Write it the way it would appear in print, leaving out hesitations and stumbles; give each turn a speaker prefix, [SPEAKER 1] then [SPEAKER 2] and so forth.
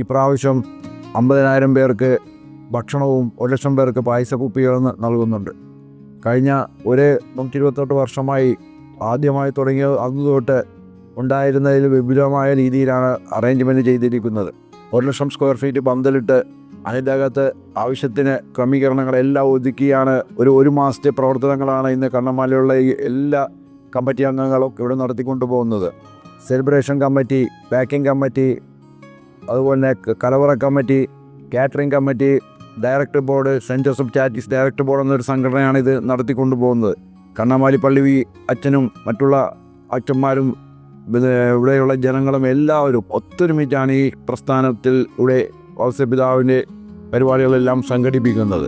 [SPEAKER 1] പ്രാവശ്യം 50,000 പേർക്ക് ഭക്ഷണവും 1,00,000 പേർക്ക് പായസക്കുപ്പികളും നൽകുന്നുണ്ട്. കഴിഞ്ഞ 128 വർഷമായി ആദ്യമായി തുടങ്ങിയ അന്ന് തൊട്ട് ഉണ്ടായിരുന്നതിൽ വിപുലമായ രീതിയിലാണ് അറേഞ്ച്മെൻറ്റ് ചെയ്തിരിക്കുന്നത്. 1,00,000 സ്ക്വയർ ഫീറ്റ് പന്തലിട്ട് അതിൻ്റെ അകത്ത് ആവശ്യത്തിന് ക്രമീകരണങ്ങളെല്ലാം ഒതുക്കിയാണ് ഒരു മാസത്തെ പ്രവർത്തനങ്ങളാണ് ഇന്ന് കണ്ണമാലിയുള്ള ഈ എല്ലാ കമ്മിറ്റി അംഗങ്ങളും ഇവിടെ നടത്തിക്കൊണ്ടു പോകുന്നത്. സെലിബ്രേഷൻ കമ്മിറ്റി, പാക്കിംഗ് കമ്മിറ്റി, അതുപോലെ കലവറ committee, catering committee, director board, saint Joseph charities director board എന്നൊരു സംഘടനയാണ് ഇത് നടത്തിക്കൊണ്ടു പോകുന്നത്. കണ്ണമാലി പള്ളി അച്ഛനും മറ്റുള്ള അച്ഛന്മാരും ഇവിടെയുള്ള ജനങ്ങളും എല്ലാവരും ഒത്തൊരുമിച്ചാണ് ഈ പ്രസ്ഥാനത്തിൽ ഇവിടെ ഔസേപ്പിതാവിൻ്റെ പരിപാടികളെല്ലാം സംഘടിപ്പിക്കുന്നത്.